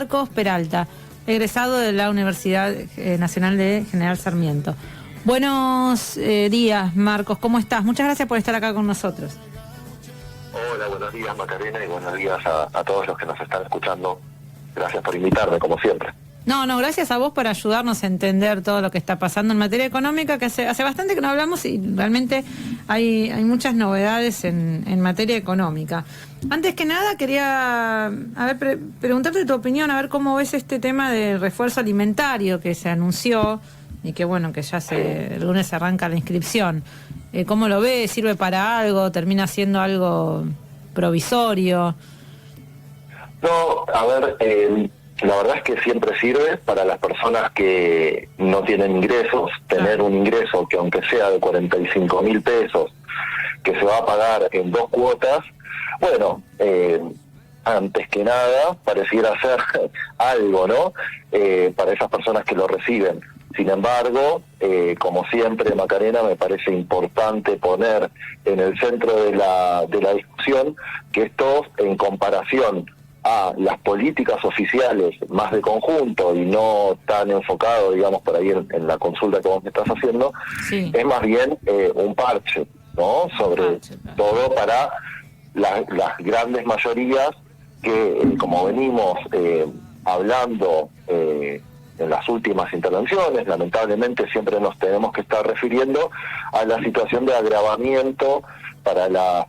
Marcos Peralta, egresado de la Universidad Nacional de General Sarmiento. Buenos días, Marcos, ¿cómo estás? Muchas gracias por estar acá con nosotros. Hola, buenos días, Macarena, y buenos días a todos los que nos están escuchando. Gracias por invitarme, como siempre. No, gracias a vos por ayudarnos a entender todo lo que está pasando en materia económica, que hace bastante que no hablamos y realmente hay muchas novedades en materia económica. Antes que nada, quería preguntarte tu opinión, a ver cómo ves este tema del refuerzo alimentario que se anunció y que bueno, que ya el lunes arranca la inscripción. ¿Cómo lo ves? ¿Sirve para algo? ¿Termina siendo algo provisorio? No, a ver, la verdad es que siempre sirve para las personas que no tienen ingresos, tener un ingreso que aunque sea de 45.000 pesos, que se va a pagar en 2 cuotas, bueno, antes que nada pareciera ser algo, ¿no? Para esas personas que lo reciben. Sin embargo, como siempre, Macarena, me parece importante poner en el centro de la discusión que esto, en comparación a las políticas oficiales más de conjunto y no tan enfocado, digamos, por ahí en la consulta que vos me estás haciendo, sí, es más bien un parche, ¿no? Sobre todo para las grandes mayorías que, como venimos hablando en las últimas intervenciones, lamentablemente siempre nos tenemos que estar refiriendo a la situación de agravamiento para las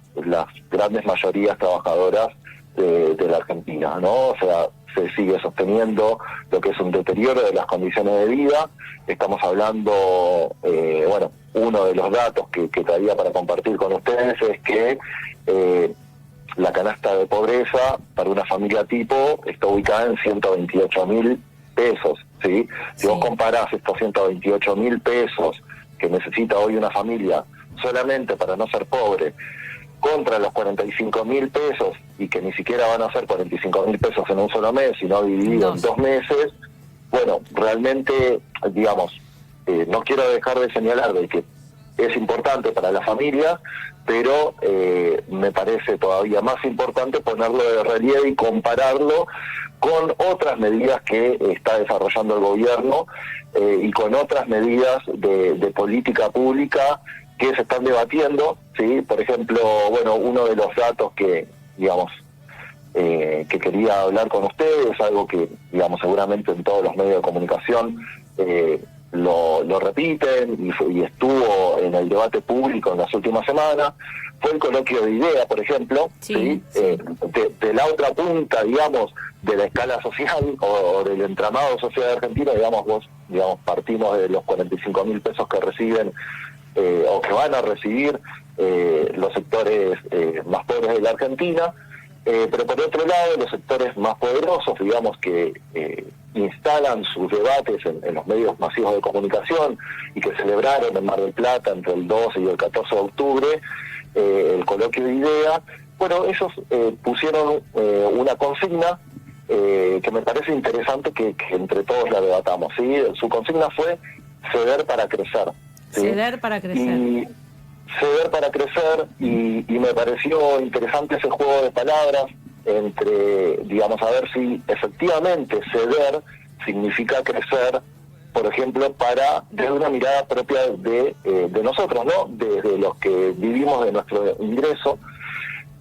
grandes mayorías trabajadoras de la Argentina, ¿no? O sea, se sigue sosteniendo lo que es un deterioro de las condiciones de vida. Estamos hablando, uno de los datos que traía para compartir con ustedes es que la canasta de pobreza para una familia tipo está ubicada en 128.000 pesos, ¿sí? Si vos comparás estos 128.000 pesos que necesita hoy una familia solamente para no ser pobre contra los 45.000 pesos, y que ni siquiera van a ser 45.000 pesos en un solo mes, sino dividido en 2 meses, bueno, realmente, digamos, no quiero dejar de señalar de que es importante para la familia, pero me parece todavía más importante ponerlo de relieve y compararlo con otras medidas que está desarrollando el gobierno y con otras medidas de política pública que se están debatiendo, ¿sí? Por ejemplo, bueno, uno de los datos que, digamos, que quería hablar con ustedes, algo que, digamos, seguramente en todos los medios de comunicación lo repiten y estuvo en el debate público en las últimas semanas, fue el coloquio de IDEA, por ejemplo, ¿sí? De la otra punta, digamos, de la escala social o del entramado social argentino, digamos, partimos de los 45.000 pesos que reciben o que van a recibir los sectores más pobres de la Argentina, pero por otro lado los sectores más poderosos, digamos, que instalan sus debates en los medios masivos de comunicación y que celebraron en Mar del Plata entre el 12 y el 14 de octubre el coloquio de IDEA, bueno, ellos pusieron una consigna que me parece interesante que entre todos la debatamos, ¿sí? Su consigna fue ceder para crecer. ¿Sí? Ceder para crecer. Ceder para crecer, y me pareció interesante ese juego de palabras entre, digamos, a ver si efectivamente ceder significa crecer, por ejemplo, desde una mirada propia de nosotros, ¿no? Desde los que vivimos de nuestro ingreso.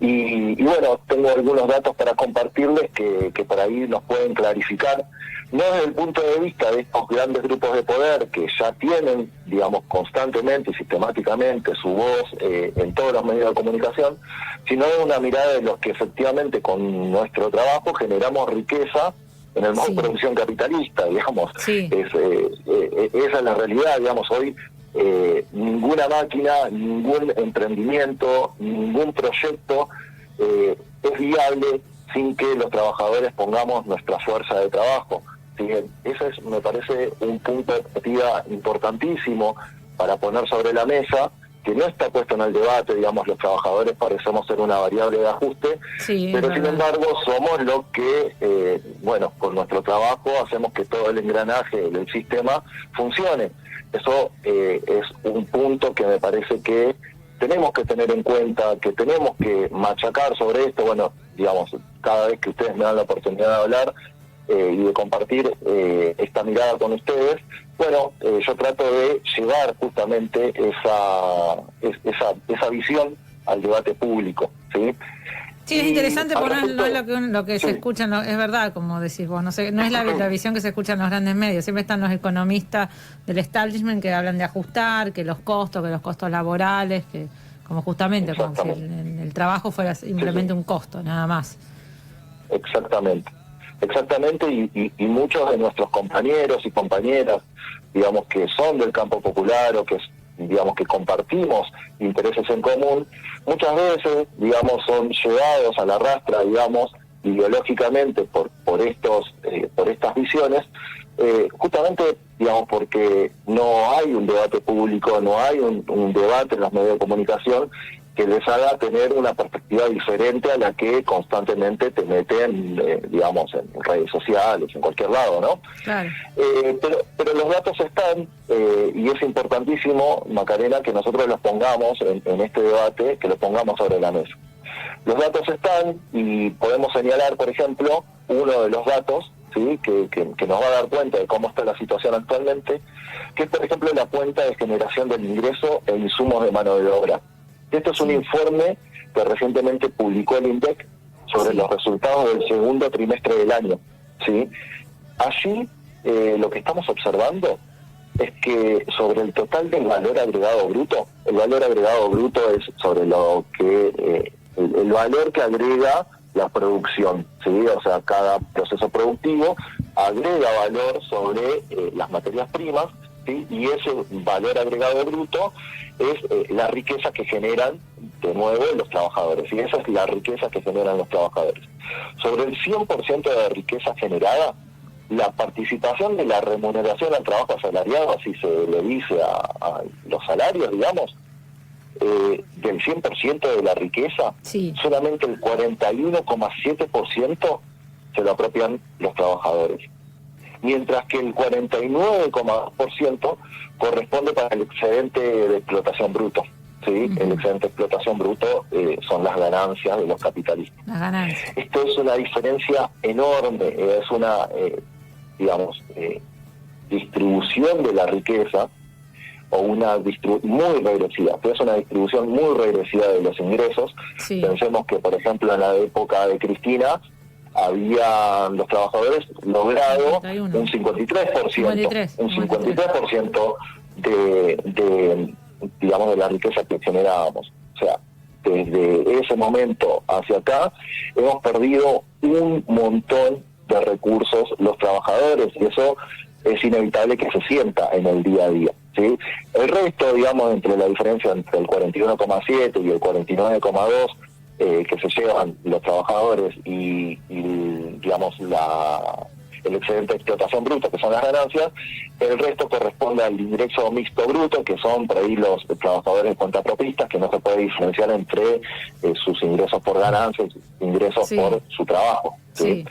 Y bueno, tengo algunos datos para compartirles que por ahí nos pueden clarificar, no desde el punto de vista de estos grandes grupos de poder que ya tienen, digamos, constantemente y sistemáticamente su voz en todos los medios de comunicación, sino de una mirada de los que efectivamente con nuestro trabajo generamos riqueza en el modo de producción capitalista, digamos. Esa es la realidad, digamos, hoy ninguna máquina, ningún emprendimiento, ningún proyecto es viable sin que los trabajadores pongamos nuestra fuerza de trabajo. ¿Sí? Ese me parece un punto de partida importantísimo para poner sobre la mesa, que no está puesto en el debate, digamos, los trabajadores parecemos ser una variable de ajuste, pero sin embargo somos los que, con nuestro trabajo hacemos que todo el engranaje del sistema funcione. Eso es un punto que me parece que tenemos que tener en cuenta, que tenemos que machacar sobre esto. Bueno, digamos, cada vez que ustedes me dan la oportunidad de hablar, y de compartir esta mirada con ustedes, bueno, yo trato de llevar justamente esa visión al debate público, ¿sí? Sí, es interesante porque no es lo que sí. se escucha, es verdad, como decís vos, no sé, no es la visión que se escucha en los grandes medios. Siempre están los economistas del establishment que hablan de ajustar, que los costos laborales, que como justamente como si el trabajo fuera simplemente un costo, nada más. Exactamente, y muchos de nuestros compañeros y compañeras, digamos, que son del campo popular o que digamos que compartimos intereses en común, muchas veces, digamos, son llevados a la rastra, digamos, ideológicamente por estas visiones, justamente, digamos, porque no hay un debate público, no hay un debate en los medios de comunicación que les haga tener una perspectiva diferente a la que constantemente te meten, digamos, en redes sociales, en cualquier lado, ¿no? Claro. Pero los datos están, y es importantísimo, Macarena, que nosotros los pongamos en este debate, que los pongamos sobre la mesa. Los datos están y podemos señalar, por ejemplo, uno de los datos, ¿sí?, que nos va a dar cuenta de cómo está la situación actualmente, que es, por ejemplo, la cuenta de generación del ingreso e insumos de mano de obra. Esto es un informe que recientemente publicó el INDEC sobre los resultados del segundo trimestre del año, ¿sí? Allí lo que estamos observando es que sobre el total del valor agregado bruto, el valor agregado bruto es sobre lo que el valor que agrega la producción, ¿sí? O sea, cada proceso productivo agrega valor sobre las materias primas, ¿sí? Y ese valor agregado bruto es la riqueza que generan de nuevo los trabajadores, y esa es la riqueza que generan los trabajadores. Sobre el 100% de la riqueza generada, la participación de la remuneración al trabajo asalariado, así se le dice a los salarios, digamos, del 100% de la riqueza, solamente el 41,7% se lo apropian los trabajadores, mientras que el 49,2% corresponde para el excedente de explotación bruto, ¿sí? Uh-huh. El excedente de explotación bruto son las ganancias de los capitalistas. Las ganancias. Esto es una diferencia enorme, es una, digamos, distribución de la riqueza, o una muy regresiva, pero es una distribución muy regresiva de los ingresos. Sí. Pensemos que, por ejemplo, en la época de Cristina, los trabajadores logrado 51. Un 53% de digamos, de la riqueza que generábamos. O sea, desde ese momento hacia acá hemos perdido un montón de recursos los trabajadores, y eso es inevitable que se sienta en el día a día, ¿sí? El resto, digamos, entre la diferencia entre el 41,7 y el 49,2 que se llevan los trabajadores y digamos, el excedente de explotación bruta, que son las ganancias, el resto corresponde al ingreso mixto bruto, que son por ahí los trabajadores cuentapropistas, que no se puede diferenciar entre sus ingresos por ganancias y sus ingresos por su trabajo, ¿sí?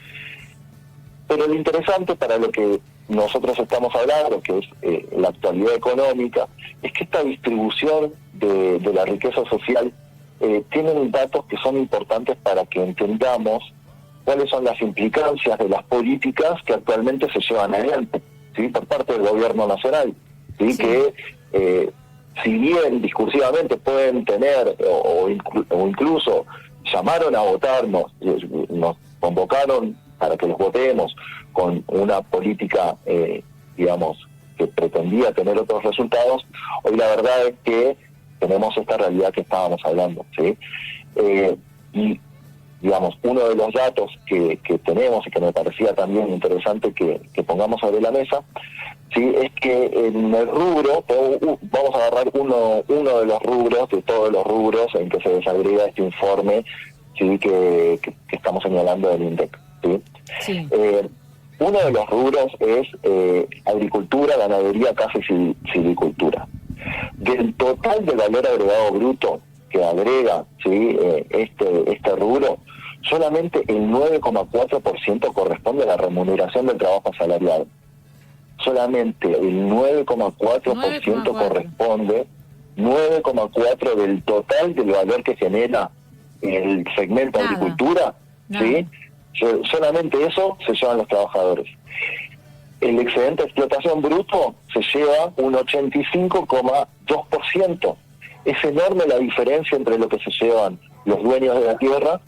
Pero lo interesante para lo que nosotros estamos hablando, que es la actualidad económica, es que esta distribución de la riqueza social tienen datos que son importantes para que entendamos cuáles son las implicancias de las políticas que actualmente se llevan adelante, ¿sí?, por parte del gobierno nacional, ¿sí? Que si bien discursivamente pueden tener o incluso llamaron a votarnos, nos convocaron para que los votemos con una política, digamos, que pretendía tener otros resultados, hoy la verdad es que tenemos esta realidad que estábamos hablando, ¿sí? Y, digamos, uno de los datos que tenemos y que me parecía también interesante que pongamos sobre la mesa, ¿sí?, es que en el rubro, vamos a agarrar uno de los rubros, de todos los rubros en que se desagrega este informe, ¿sí?, que estamos señalando del INDEC, ¿sí? Sí. Uno de los rubros es agricultura, ganadería, caza y silvicultura. Del total de valor agregado bruto que agrega, ¿sí?, este rubro, solamente el 9,4% corresponde a la remuneración del trabajo asalariado. Solamente el 9,4% corresponde, 9,4% del total del valor que genera el segmento agricultura, ¿sí?, Solamente eso se llevan los trabajadores. El excedente de explotación bruto se lleva un 85,2%. Es enorme la diferencia entre lo que se llevan los dueños de la tierra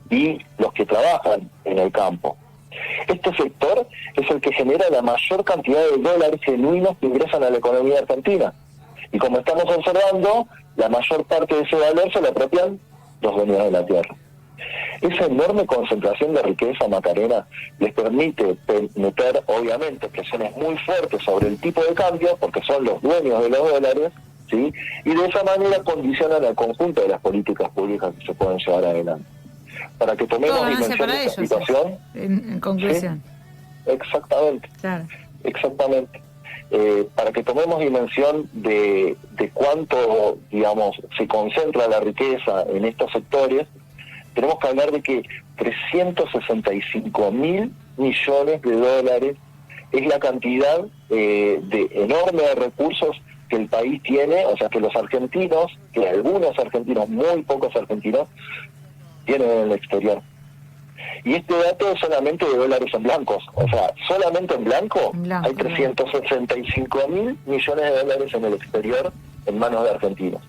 y los que trabajan en el campo. Este sector es el que genera la mayor cantidad de dólares genuinos que ingresan a la economía argentina. Y como estamos observando, la mayor parte de ese valor se lo apropian los dueños de la tierra. Esa enorme concentración de riqueza, Macarena, les permite meter, obviamente, presiones muy fuertes sobre el tipo de cambio, porque son los dueños de los dólares, ¿sí? Y de esa manera condicionan al conjunto de las políticas públicas que se pueden llevar adelante. Para que tomemos dimensión de esta situación. En conclusión. ¿Sí? Exactamente. Claro. Exactamente. Para que tomemos dimensión de cuánto, digamos, se concentra la riqueza en estos sectores, tenemos que hablar de que 365.000 millones de dólares es la cantidad enorme de recursos que el país tiene, o sea, que los argentinos, que algunos argentinos, muy pocos argentinos, tienen en el exterior. Y este dato es solamente de dólares en blancos, o sea, solamente en blanco hay 365.000 millones de dólares en el exterior en manos de argentinos.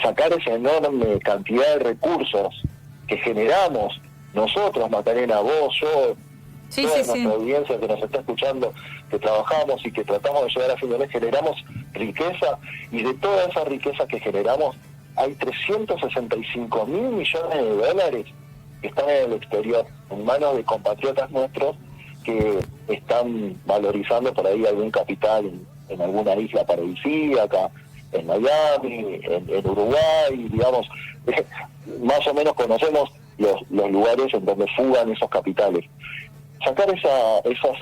Sacar esa enorme cantidad de recursos que generamos nosotros, Macarena, vos, yo, toda nuestra audiencia que nos está escuchando, que trabajamos y que tratamos de llegar a fin de mes, generamos riqueza, y de toda esa riqueza que generamos hay 365.000 millones de dólares que están en el exterior, en manos de compatriotas nuestros que están valorizando por ahí algún capital en alguna isla paradisíaca, en Miami, en Uruguay, digamos, más o menos conocemos los lugares en donde fugan esos capitales. Sacar esa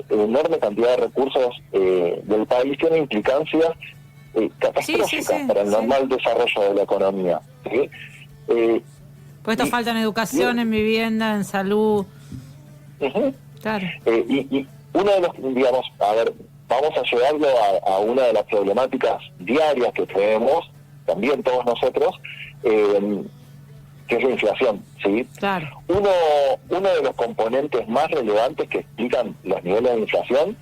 enorme cantidad de recursos del país tiene implicancias catastróficas para el normal desarrollo de la economía. ¿Sí? Pues esto falta en educación, en vivienda, en salud. Claro. Y uno de los, digamos, a ver, vamos a llevarlo a una de las problemáticas diarias que tenemos, también todos nosotros, que es la inflación, ¿sí? Claro. Uno de los componentes más relevantes que explican los niveles de inflación,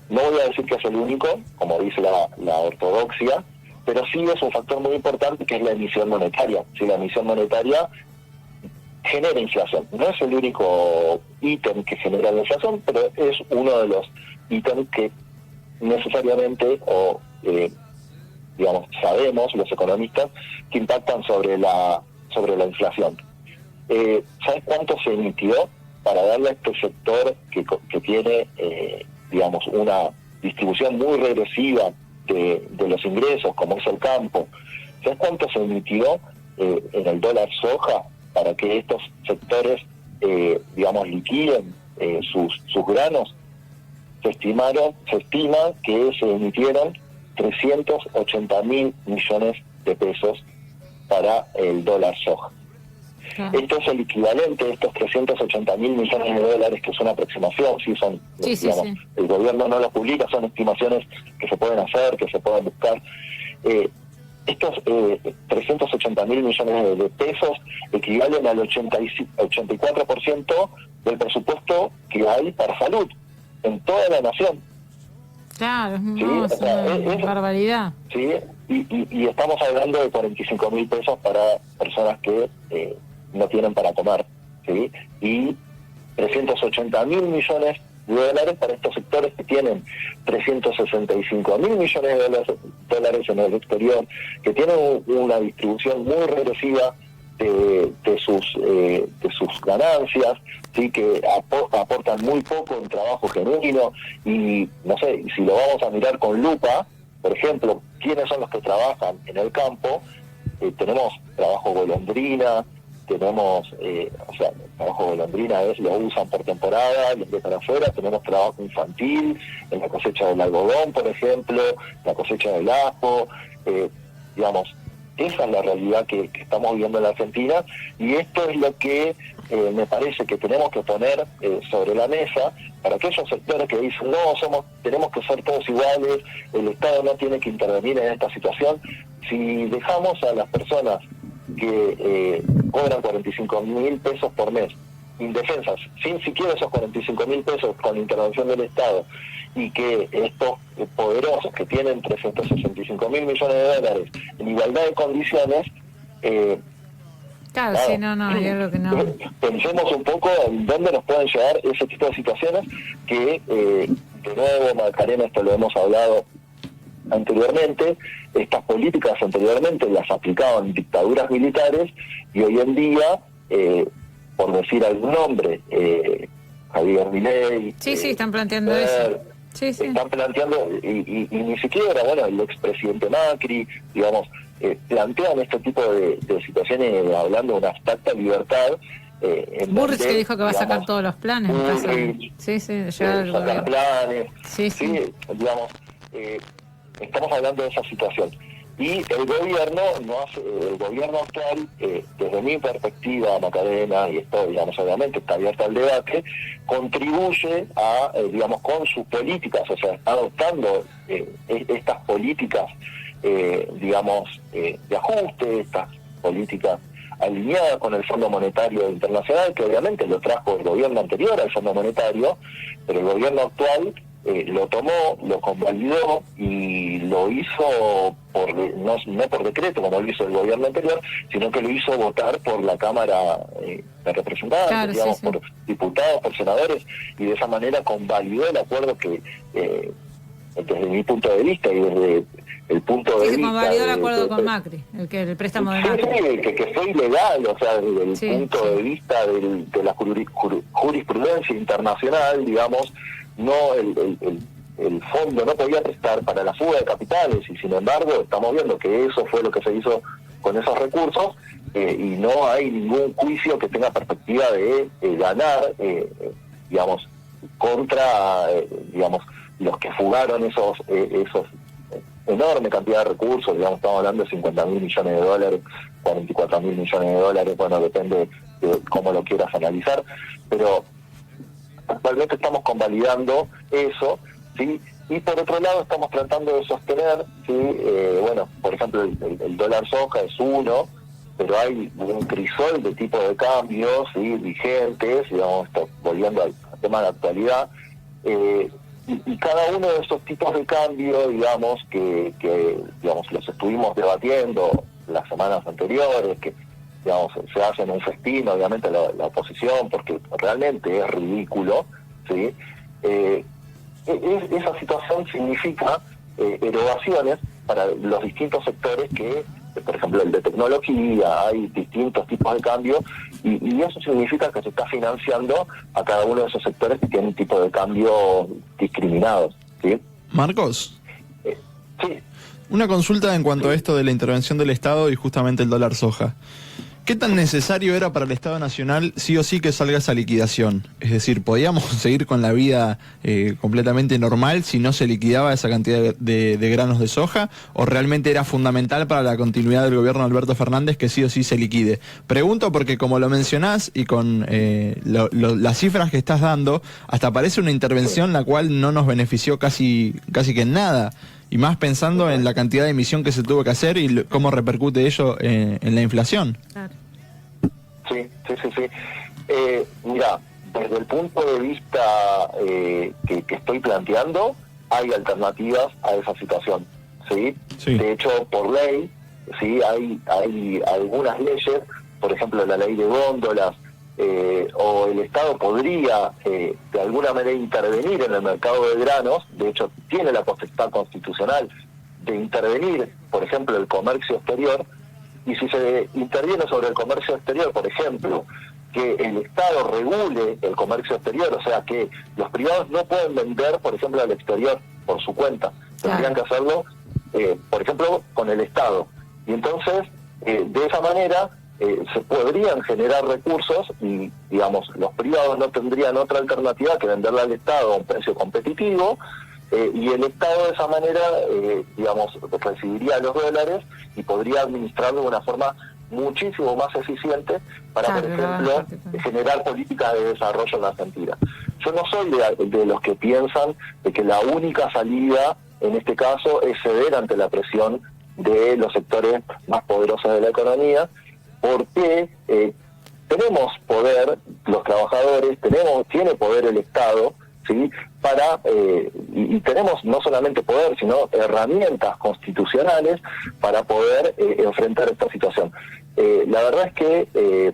no voy a decir que es el único, como dice la ortodoxia, pero sí es un factor muy importante, que es la emisión monetaria. Si la emisión monetaria genera inflación. No es el único ítem que genera la inflación, pero es uno de los ítems que necesariamente, digamos, sabemos los economistas, que impactan sobre la inflación. ¿Sabes cuánto se emitió para darle a este sector que tiene, digamos, una distribución muy regresiva de los ingresos, como es el campo? ¿Sabes cuánto se emitió en el dólar soja para que estos sectores, digamos, liquiden sus granos? Se estima que se emitieron 380.000 millones de pesos para el dólar soja. Esto es el equivalente de estos 380.000 millones de dólares, que es una aproximación, digamos, el gobierno no lo publica, son estimaciones que se pueden hacer, que se pueden buscar. Estos 380.000 millones de pesos equivalen al 84% del presupuesto que hay para salud en toda la nación. Claro, ¿Sí? O sea, es barbaridad. Sí, y estamos hablando de 45.000 pesos para personas que no tienen para comer, ¿sí? Y 380.000 millones de dólares para estos sectores que tienen 365.000 millones de dólares en el exterior, que tienen una distribución muy regresiva de sus ganancias, sí, que aportan muy poco en trabajo genuino. Y no sé, si lo vamos a mirar con lupa, por ejemplo, quiénes son los que trabajan en el campo. Tenemos trabajo golondrina, tenemos, trabajo golondrina lo usan por temporada, lo dejan afuera. Tenemos trabajo infantil en la cosecha del algodón, por ejemplo, la cosecha del ajo, digamos. Esa es la realidad que estamos viviendo en la Argentina, y esto es lo que me parece que tenemos que poner sobre la mesa para aquellos sectores que dicen tenemos que ser todos iguales, el Estado no tiene que intervenir en esta situación. Si dejamos a las personas que cobran 45.000 pesos por mes indefensas, sin siquiera esos 45.000 pesos con intervención del Estado, y que estos poderosos que tienen 365.000 millones de dólares en igualdad de condiciones, claro, sí, no, hay algo que no. Pensemos un poco en dónde nos pueden llevar ese tipo de situaciones que, de nuevo, Macarena, esto lo hemos hablado anteriormente, estas políticas anteriormente las aplicaban dictaduras militares y hoy en día, por decir algún nombre, Javier Milei... Sí, están planteando eso. Sí. Están planteando, y ni siquiera, bueno, el expresidente Macri, digamos, plantean este tipo de situaciones hablando de una abstracta libertad. Burrich que dijo que va a sacar todos los planes. Sacar planes. Sí, digamos, estamos hablando de esa situación. Y el gobierno el gobierno actual, desde mi perspectiva, Macarena, y esto, digamos, obviamente está abierto al debate, contribuye a, digamos, con sus políticas, o sea, está adoptando estas políticas, digamos, de ajuste, estas políticas alineadas con el Fondo Monetario Internacional, que obviamente lo trajo el gobierno anterior al Fondo Monetario, pero el gobierno actual lo tomó, lo convalidó y lo hizo no por decreto como lo hizo el gobierno anterior, sino que lo hizo votar por la Cámara de Representantes, claro, digamos, por diputados, por senadores, y de esa manera convalidó el acuerdo que, desde mi punto de vista y desde el punto de vista... convalidó el acuerdo con Macri, el préstamo de Macri. Sí, que fue ilegal, o sea, desde el punto de vista de la jurisprudencia internacional, digamos, no el fondo no podía prestar para la fuga de capitales, y sin embargo estamos viendo que eso fue lo que se hizo con esos recursos, y no hay ningún juicio que tenga perspectiva de ganar, digamos, contra, digamos, los que fugaron esos enorme cantidad de recursos, digamos, estamos hablando de 50.000 millones de dólares, 44.000 millones de dólares, bueno, depende de cómo lo quieras analizar, pero actualmente estamos convalidando eso, ¿sí? Y por otro lado estamos tratando de sostener, ¿sí? Bueno, por ejemplo, el dólar soja es uno, pero hay un crisol de tipos de cambios, ¿sí? Vigentes, digamos, volviendo al tema de actualidad, y cada uno de esos tipos de cambio, digamos, que digamos, los estuvimos debatiendo las semanas anteriores, que digamos, se hacen un festín, obviamente, la oposición, porque realmente es ridículo, ¿sí? Esa situación significa erogaciones para los distintos sectores que, por ejemplo, el de tecnología, hay distintos tipos de cambio, y eso significa que se está financiando a cada uno de esos sectores que tienen un tipo de cambio discriminados, ¿sí? Marcos. Sí. Una consulta en cuanto a esto de la intervención del Estado y justamente el dólar soja. ¿Qué tan necesario era para el Estado Nacional sí o sí que salga esa liquidación? Es decir, ¿podíamos seguir con la vida completamente normal si no se liquidaba esa cantidad de granos de soja? ¿O realmente era fundamental para la continuidad del gobierno de Alberto Fernández que sí o sí se liquide? Pregunto porque, como lo mencionás y con las cifras que estás dando, hasta parece una intervención la cual no nos benefició casi que en nada. Y más pensando en la cantidad de emisión que se tuvo que hacer y cómo repercute ello en la inflación. Claro. Sí. Mira, desde el punto de vista que estoy planteando, hay alternativas a esa situación, ¿sí? De hecho, por ley, sí, hay algunas leyes, por ejemplo, la ley de góndolas, o el Estado podría de alguna manera intervenir en el mercado de granos. De hecho tiene la potestad constitucional de intervenir, por ejemplo, el comercio exterior, y si se interviene sobre el comercio exterior, por ejemplo, que el Estado regule el comercio exterior, o sea que los privados no pueden vender, por ejemplo, al exterior por su cuenta, tendrían que hacerlo, por ejemplo, con el Estado, y entonces de esa manera se podrían generar recursos y, digamos, los privados no tendrían otra alternativa que venderle al Estado a un precio competitivo, y el Estado de esa manera, digamos, recibiría los dólares y podría administrarlo de una forma muchísimo más eficiente para, por ejemplo, generar políticas de desarrollo en la Argentina. Yo no soy de los que piensan de que la única salida en este caso es ceder ante la presión de los sectores más poderosos de la economía, porque tenemos poder, los trabajadores, tiene poder el Estado, ¿sí? Para y tenemos no solamente poder, sino herramientas constitucionales para poder enfrentar esta situación. La verdad es que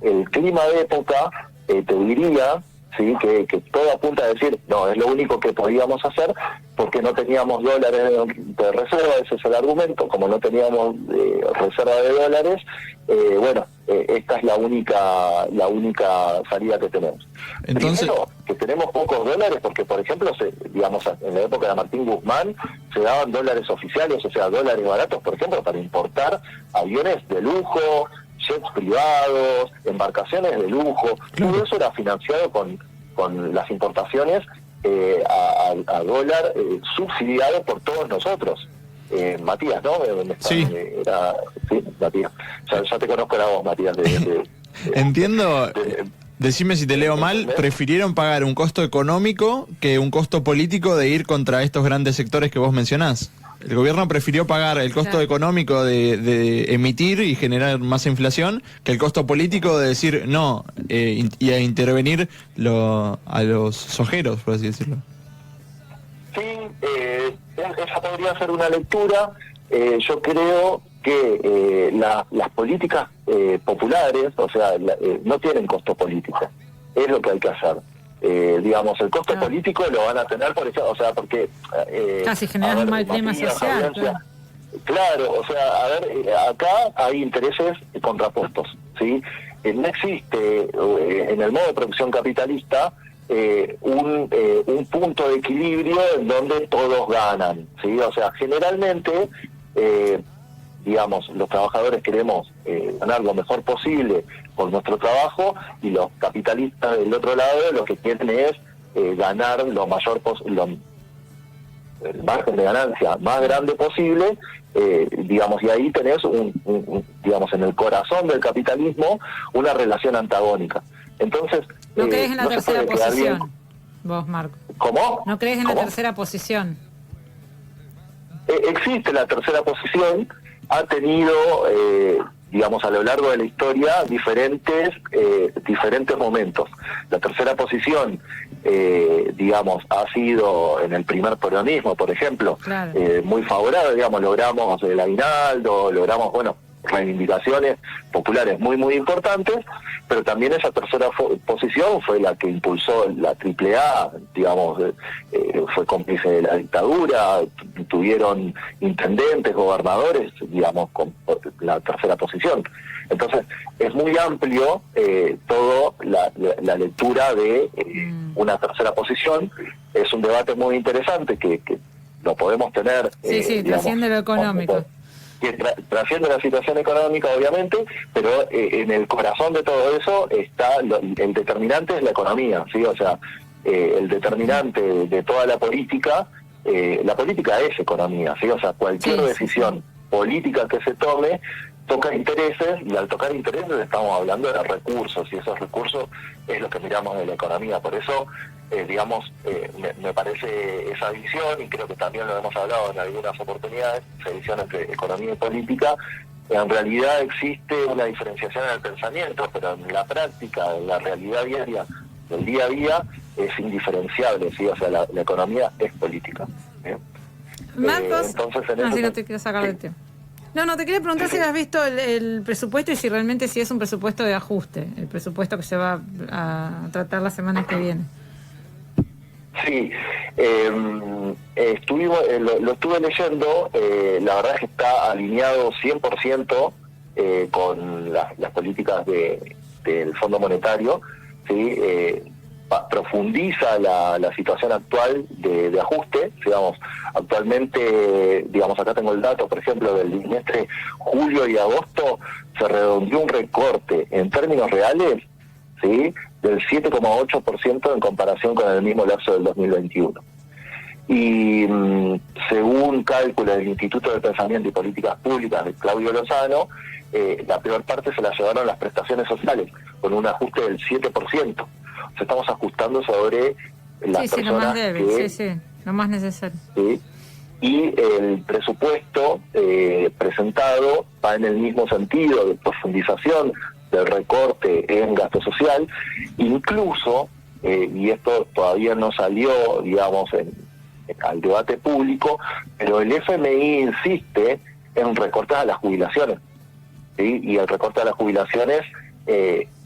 el clima de época, te diría, sí, que todo apunta a decir, no, es lo único que podíamos hacer porque no teníamos dólares de reserva, ese es el argumento. Como no teníamos reserva de dólares, esta es la única salida que tenemos. Entonces, primero, que tenemos pocos dólares porque, por ejemplo, digamos, en la época de Martín Guzmán se daban dólares oficiales, o sea, dólares baratos, por ejemplo, para importar aviones de lujo, jets privados, embarcaciones de lujo. Todo eso era financiado con las importaciones a dólar, subsidiado por todos nosotros. Matías, ¿no? Sí. Sí, Matías. Ya te conozco la voz, Matías. Entiendo. Decime si te leo mal, prefirieron pagar un costo económico que un costo político de ir contra estos grandes sectores que vos mencionás. El gobierno prefirió pagar el costo económico de emitir y generar más inflación que el costo político de decir no y a intervenir a los sojeros, por así decirlo. Sí, esa podría ser una lectura. Yo creo que las políticas populares, o sea, no tienen costo político. Es lo que hay que hacer. Digamos, el costo político lo van a tener, por eso, o sea, porque... casi generar un mal clima social. Claro, o sea, a ver, acá hay intereses contrapuestos, ¿sí? No existe en el modo de producción capitalista un punto de equilibrio en donde todos ganan, ¿sí? O sea, generalmente... digamos, los trabajadores queremos ganar lo mejor posible por nuestro trabajo y los capitalistas del otro lado lo que quieren es ganar el margen de ganancia más grande posible, digamos, y ahí tenés digamos, en el corazón del capitalismo una relación antagónica. Entonces, ¿no crees en la tercera posición, vos, Marco? ¿Cómo? ¿No crees en la tercera posición? Existe la tercera posición, ha tenido, digamos, a lo largo de la historia diferentes momentos. La tercera posición, digamos, ha sido en el primer peronismo, por ejemplo, muy favorable, digamos, logramos el aguinaldo, logramos, reivindicaciones populares muy, muy importantes, pero también esa tercera posición fue la que impulsó la AAA, digamos, fue cómplice de la dictadura, tuvieron intendentes, gobernadores, digamos, con la tercera posición. Entonces, es muy amplio todo la lectura de una tercera posición. Es un debate muy interesante que lo podemos tener. Sí, trasciende lo económico. Que trasciende la situación económica, obviamente, pero en el corazón de todo eso está el determinante es la economía, ¿sí? O sea, el determinante de toda la política es economía, ¿sí? O sea, cualquier decisión política que se tome toca intereses, y al tocar intereses estamos hablando de recursos, y esos recursos es lo que miramos de la economía. Por eso, digamos, me parece esa visión, y creo que también lo hemos hablado en algunas oportunidades, esa visión entre economía y política. En realidad existe una diferenciación en el pensamiento, pero en la práctica, en la realidad diaria, del día a día, es indiferenciable, ¿sí? O sea, la economía es política. Marcos, entonces, no te quiero sacar del tema. No, te quería preguntar si has visto el presupuesto y si realmente es un presupuesto de ajuste, el presupuesto que se va a tratar la semana que viene. Sí, lo estuve leyendo, la verdad es que está alineado 100% con las políticas del Fondo Monetario, ¿sí? Profundiza la situación actual de ajuste, digamos, actualmente, digamos, acá tengo el dato, por ejemplo, del trimestre julio y agosto, se redondeó un recorte en términos reales, ¿sí?, del 7,8% en comparación con el mismo lapso del 2021. Y según cálculos del Instituto de Pensamiento y Políticas Públicas de Claudio Lozano, la peor parte se la llevaron las prestaciones sociales, con un ajuste del 7%. O sea, estamos ajustando sobre las personas lo más débil, lo más necesario. ¿Sí? Y el presupuesto presentado va en el mismo sentido de profundización del recorte en gasto social, incluso, y esto todavía no salió, digamos, al debate público, pero el FMI insiste en recortes a las jubilaciones, ¿sí? Y el recorte a las jubilaciones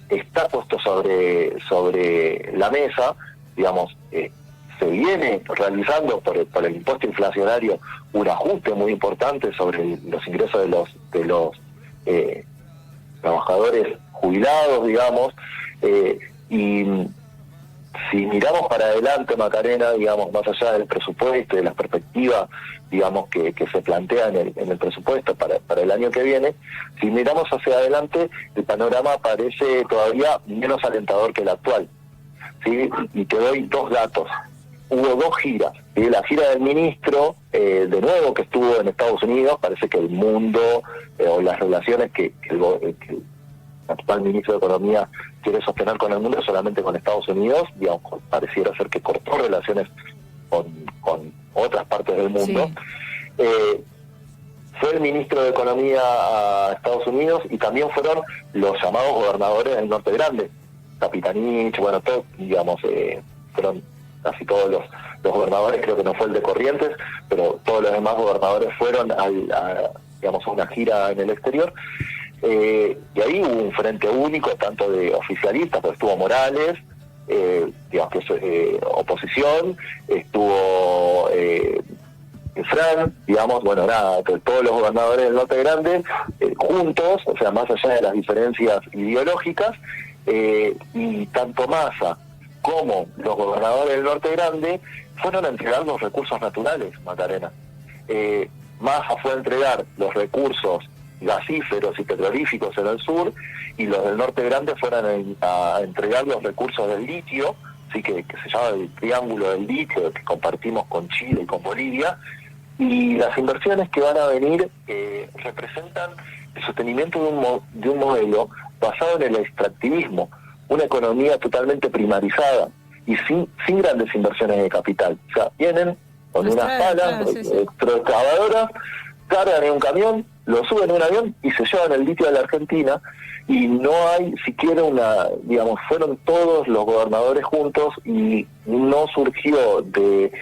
está puesto sobre la mesa, digamos, se viene realizando por el impuesto inflacionario un ajuste muy importante sobre los ingresos de los trabajadores jubilados, digamos, y si miramos para adelante, Macarena, digamos, más allá del presupuesto y de las perspectivas, digamos, que se plantean en el presupuesto para el año que viene, si miramos hacia adelante, el panorama parece todavía menos alentador que el actual, ¿sí? Y te doy 2 datos. Hubo 2 giras, ¿sí? La gira del ministro, de nuevo, que estuvo en Estados Unidos. Parece que el mundo, o las relaciones que el actual ministro de Economía quiere sostener con el mundo, solamente con Estados Unidos, digamos, pareciera ser que cortó relaciones con otras partes del mundo. Sí. Fue el ministro de Economía a Estados Unidos, y también fueron los llamados gobernadores del Norte Grande, Capitanich, bueno, todos, digamos, fueron casi todos los gobernadores. Creo que no fue el de Corrientes, pero todos los demás gobernadores fueron digamos, a una gira en el exterior. Y ahí hubo un frente único, tanto de oficialistas, pues estuvo Morales, digamos que es oposición, estuvo Fran, digamos, bueno, nada, todos los gobernadores del Norte Grande juntos, o sea, más allá de las diferencias ideológicas, y tanto Massa como los gobernadores del Norte Grande fueron a entregar los recursos naturales, Macarena. Massa fue a entregar los recursos gasíferos y petrolíficos en el sur, y los del Norte Grande fueron a entregar los recursos del litio, sí, que se llama el triángulo del litio, que compartimos con Chile y con Bolivia, y las inversiones que van a venir representan el sostenimiento de un modelo basado en el extractivismo, una economía totalmente primarizada y sin grandes inversiones de capital. O sea, vienen con unas palas, excavadoras, cargan en un camión, lo suben en un avión y se llevan el litio a la Argentina, y no hay siquiera digamos, fueron todos los gobernadores juntos, y no surgió de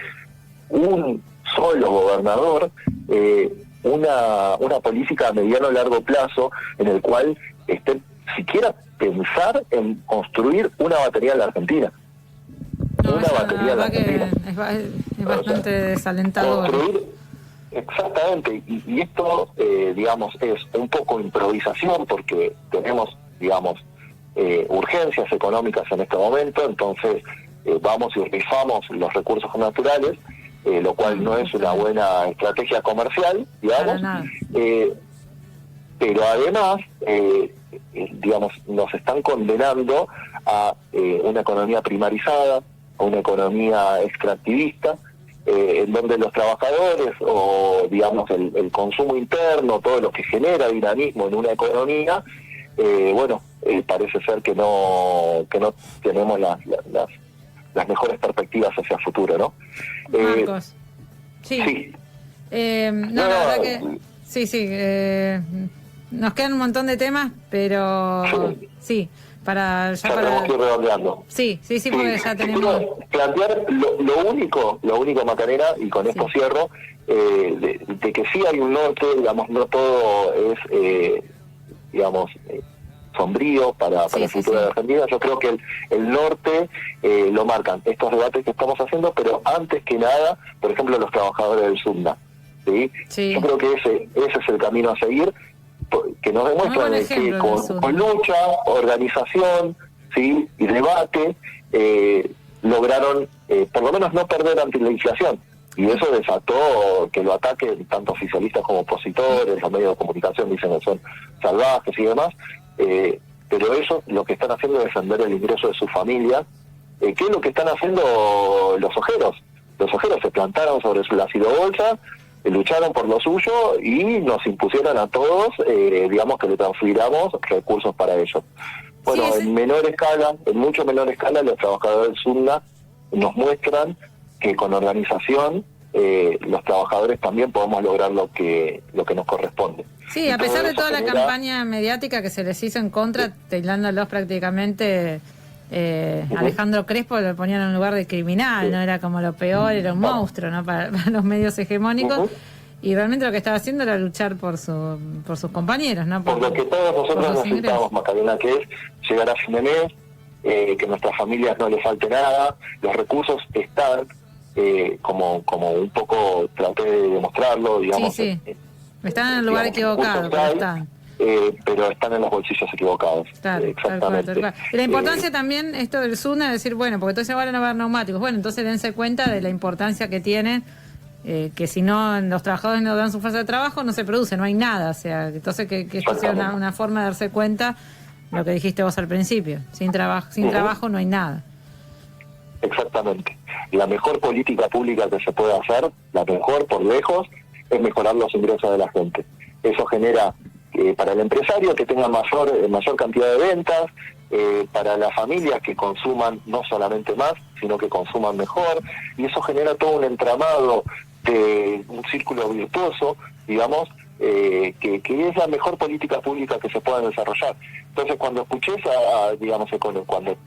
un solo gobernador una política a mediano o largo plazo en el cual siquiera pensar en construir una batería en la Argentina. No, una batería en la Argentina. Es bastante desalentador. Exactamente, y esto, digamos, es un poco improvisación, porque tenemos, digamos, urgencias económicas en este momento, entonces vamos y rifamos los recursos naturales, lo cual no es una buena estrategia comercial, digamos, pero además, digamos, nos están condenando a una economía primarizada, a una economía extractivista, en donde los trabajadores, o digamos el consumo interno, todo lo que genera dinamismo en una economía, parece ser que no tenemos las mejores perspectivas hacia el futuro, ¿no? Marcos, sí. La verdad que sí, nos quedan un montón de temas, pero sí. Tenemos que ir redondeando. Sí, porque ya tenemos. Plantear lo único, Macarena, y con esto cierro, de que sí hay un norte, digamos, no todo es, sombrío para el futuro de Argentina. Yo creo que el norte lo marcan estos debates que estamos haciendo, pero antes que nada, por ejemplo, los trabajadores del SUNDA. ¿Sí? Yo creo que ese es el camino a seguir, que nos demuestran que con lucha, organización, ¿sí?, y debate, lograron por lo menos no perder ante la inflación, y eso desató que lo ataquen tanto oficialistas como opositores. Los medios de comunicación dicen que son salvajes y demás, pero ellos lo que están haciendo es defender el ingreso de sus familias, que es lo que están haciendo los ojeros. Los ojeros se plantaron sobre su ácido bolsa, lucharon por lo suyo y nos impusieron a todos, digamos, que le transfiramos recursos para ellos. Bueno, en mucho menor escala, los trabajadores del SUNDA nos muestran que con organización los trabajadores también podemos lograr lo que nos corresponde. Sí, a pesar de toda la genera... campaña mediática que se les hizo en contra, tildándolos prácticamente, Alejandro Crespo lo ponían en un lugar de criminal, ¿no? Era como lo peor, era un monstruo, ¿no? Para los medios hegemónicos. Y realmente lo que estaba haciendo era luchar por sus compañeros, ¿no? Por lo que todos nosotros necesitamos, Macarena, que es llegar a fin de mes, que a nuestras familias no les falte nada, los recursos están, como un poco traté de demostrarlo, digamos. Sí. Están en el lugar equivocado, pero están en los bolsillos equivocados. Claro, exactamente. tal cual. Y la importancia también, esto del SUNA, es decir, bueno, porque entonces van a haber neumáticos. Bueno, entonces dense cuenta de la importancia que tienen, que si no los trabajadores no dan su fuerza de trabajo, no se produce, no hay nada. O sea, entonces que esto sea una forma de darse cuenta, lo que dijiste vos al principio. Sin trabajo no hay nada. Exactamente. La mejor política pública que se puede hacer, la mejor por lejos, es mejorar los ingresos de la gente. Eso genera para el empresario que tenga mayor cantidad de ventas, para las familias que consuman no solamente más, sino que consuman mejor, y eso genera todo un entramado de un círculo virtuoso, digamos, que es la mejor política pública que se pueda desarrollar. Entonces, cuando escuches digamos, cuando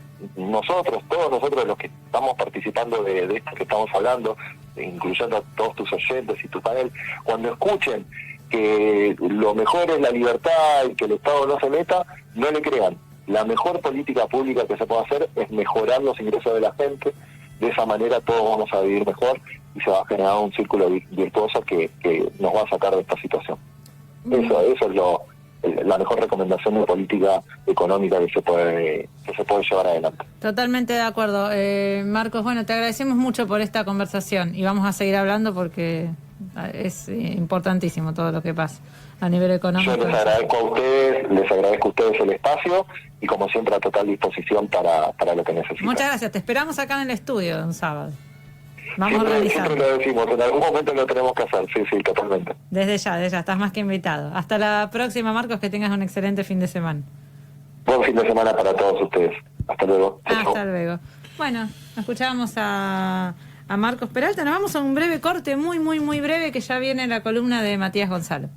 todos nosotros los que estamos participando de esto que estamos hablando, incluyendo a todos tus oyentes y tu panel, cuando escuchen que lo mejor es la libertad y que el Estado no se meta, no le crean. La mejor política pública que se puede hacer es mejorar los ingresos de la gente. De esa manera todos vamos a vivir mejor y se va a generar un círculo virtuoso que nos va a sacar de esta situación. Eso es la mejor recomendación de política económica que se puede llevar adelante. Totalmente de acuerdo. Marcos, bueno, te agradecemos mucho por esta conversación y vamos a seguir hablando porque es importantísimo todo lo que pasa a nivel económico. Yo les agradezco a ustedes el espacio y como siempre a total disposición para lo que necesiten. Muchas gracias, te esperamos acá en el estudio un sábado. Vamos a organizar. Siempre lo decimos, en algún momento lo tenemos que hacer, sí, totalmente. Desde ya, estás más que invitado. Hasta la próxima, Marcos, que tengas un excelente fin de semana. Buen fin de semana para todos ustedes. Hasta luego. Hasta luego. Bueno, escuchábamos a Marcos Peralta. Nos vamos a un breve corte, muy breve, que ya viene la columna de Matías Gonzalo.